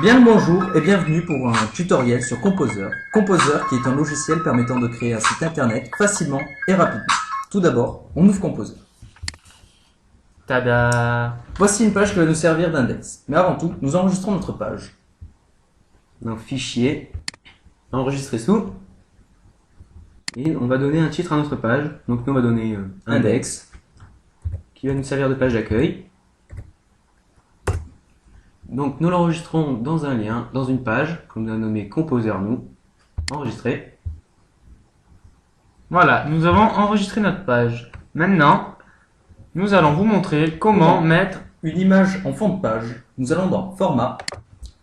Bien le bonjour et bienvenue pour un tutoriel sur Composer. Composer qui est un logiciel permettant de créer un site internet facilement et rapidement. Tout d'abord, on ouvre Composer. Tada! Voici une page qui va nous servir d'index. Mais avant tout, nous enregistrons notre page. Donc fichier, enregistrer sous, et on va donner un titre à notre page. Donc nous on va donner index, qui va nous servir de page d'accueil. Donc nous l'enregistrons dans un lien, dans une page, qu'on a nommé Composer nous, enregistrer. Voilà, nous avons enregistré notre page. Maintenant, nous allons vous montrer comment mettre Une image en fond de page. Nous allons dans Format,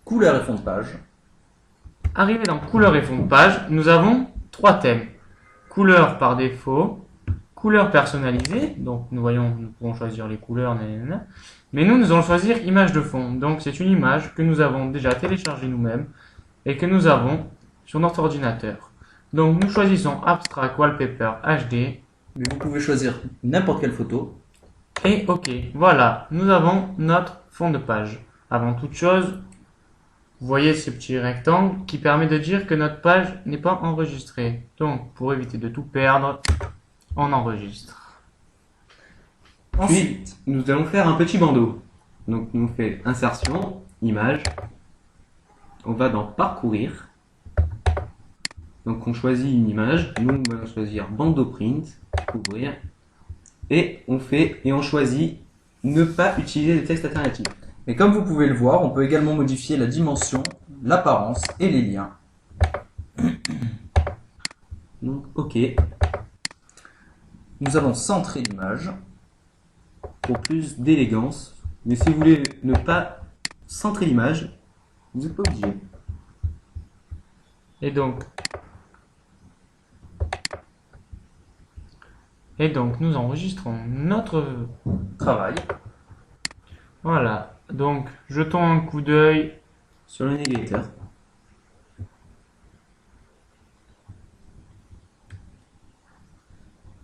Couleur et fond de page. Arrivé dans couleur et fond de page, nous avons trois thèmes. Couleur par défaut, couleur personnalisée, donc nous pouvons choisir les couleurs, nanana. Mais nous allons choisir image de fond. Donc c'est une image que nous avons déjà téléchargée nous-mêmes et que nous avons sur notre ordinateur. Donc nous choisissons Abstract Wallpaper HD Mais vous pouvez choisir n'importe quelle photo. et OK. Voilà, nous avons notre fond de page. Avant toute chose, vous voyez ce petit rectangle qui permet de dire que notre page n'est pas enregistrée. Donc, pour éviter de tout perdre, on enregistre. Ensuite, Puis nous allons faire un petit bandeau. Donc nous on fait insertion, image, on va dans parcourir. Donc on choisit une image, nous on va choisir bandeau print, ouvrir, et on choisit ne pas utiliser de texte alternatif. et comme vous pouvez le voir, on peut également modifier la dimension, l'apparence et les liens. Donc OK, Nous allons centrer l'image. pour plus d'élégance. Mais si vous voulez ne pas centrer l'image, vous n'êtes pas obligé. Et donc, nous enregistrons notre travail. Voilà. Donc, jetons un coup d'œil. Sur le navigateur,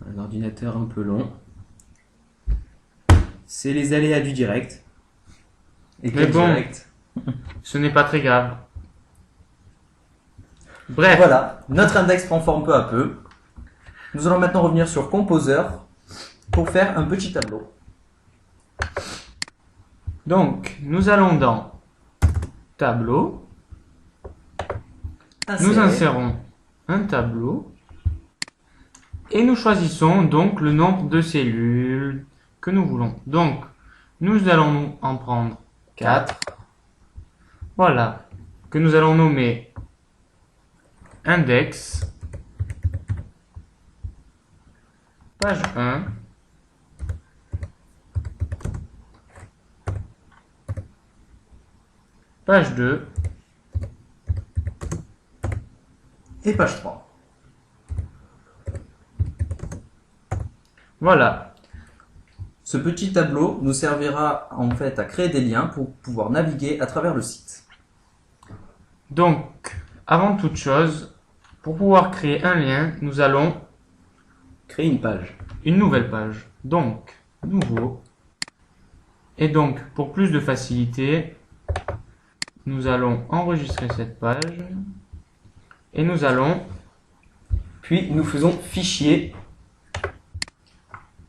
un ordinateur un peu long. C'est les aléas du direct. Et Mais quel bon. direct. Ce n'est pas très grave. Bref. Voilà, notre index prend forme peu à peu. Nous allons maintenant revenir sur Composer pour faire un petit tableau. Donc, nous allons dans Tableau. Nous Insérer. insérons un tableau. Et nous choisissons donc le nombre de cellules que nous voulons. Donc, nous allons en prendre 4. Voilà. Que nous allons nommer index. Page 1. Page 2. Et page 3. Voilà. Ce petit tableau nous servira en fait à créer des liens pour pouvoir naviguer à travers le site. Donc, avant toute chose, pour pouvoir créer un lien, nous allons Créer une page. une nouvelle page. Donc, nouveau. Et donc, pour plus de facilité, nous allons enregistrer cette page. Et nous allons, Puis nous faisons fichier,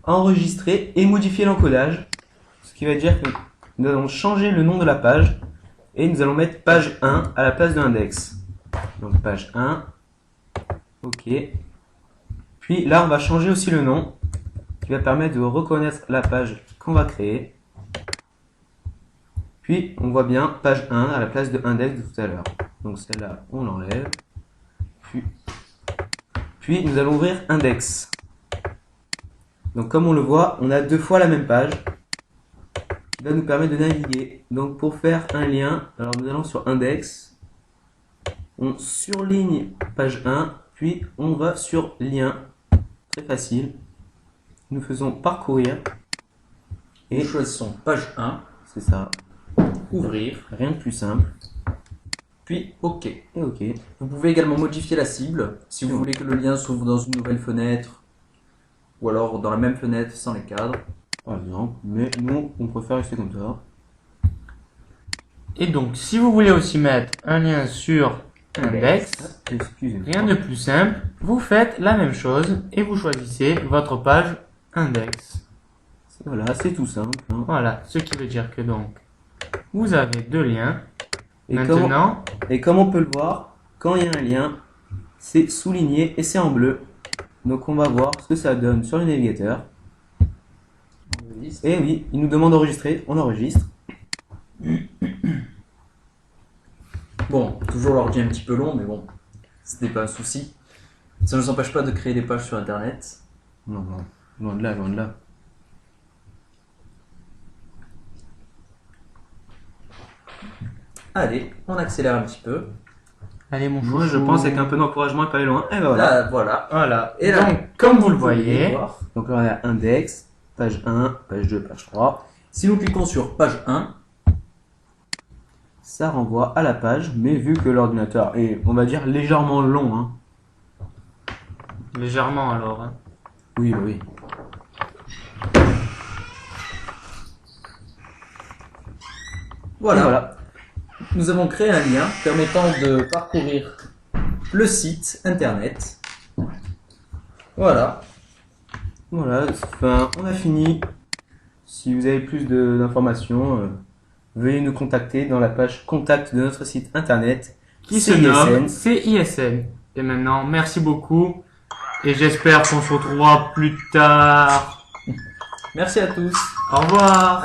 enregistrer et modifier l'encodage. Ce qui va dire que nous allons changer le nom de la page et nous allons mettre page 1 à la place de l'index. Donc page 1. OK. Puis là, on va changer aussi le nom qui va permettre de reconnaître la page qu'on va créer. Puis on voit bien page 1 à la place de index de tout à l'heure. Donc celle-là, on l'enlève. Puis nous allons ouvrir index. Donc comme on le voit, on a deux fois la même page qui va nous permettre de naviguer. Donc pour faire un lien, alors nous allons sur index, on surligne page 1, puis on va sur lien. Très facile. Nous faisons parcourir Et et nous choisissons page 1, c'est ça. ouvrir, Rien de plus simple. puis OK. Et OK. Vous pouvez également modifier la cible si vous voulez que le lien s'ouvre dans une nouvelle fenêtre ou alors dans la même fenêtre sans les cadres. Par exemple, mais nous on préfère rester comme ça. Et donc, si vous voulez aussi mettre un lien sur Index, Excusez-moi. rien de plus simple, vous faites la même chose et vous choisissez votre page Index. Voilà, c'est tout simple. Hein. Voilà, ce qui veut dire que donc, vous avez deux liens. Et Maintenant, comme on peut le voir, quand il y a un lien, c'est souligné et c'est en bleu. Donc on va voir ce que ça donne sur le navigateur. Et oui, il nous demande d'enregistrer, on enregistre. Bon, toujours l'ordi un petit peu long, mais bon, ce n'est pas un souci. Ça ne nous empêche pas de créer des pages sur Internet. Non, non, loin de là, loin de là. Allez, on accélère un petit peu. allez mon Moi je chouchou. pense avec un peu d'encouragement et pas aller loin. Et ben voilà. Là, voilà. Voilà. Et là, donc, comme vous le pouvez voyez, voir, Donc là on a index, page 1, page 2, page 3. si nous cliquons sur page 1, Ça renvoie à la page, mais vu que l'ordinateur est, on va dire, légèrement long. Hein. légèrement alors. Hein. Oui, oui. voilà. Et voilà. Nous avons créé un lien permettant de parcourir le site internet. Voilà. Voilà, enfin, on a fini. Si vous avez plus d'informations, veuillez nous contacter dans la page contact de notre site internet Qui se CISN. nomme CISN. Et maintenant, merci beaucoup. Et j'espère qu'on se retrouvera plus tard. Merci à tous. Au revoir.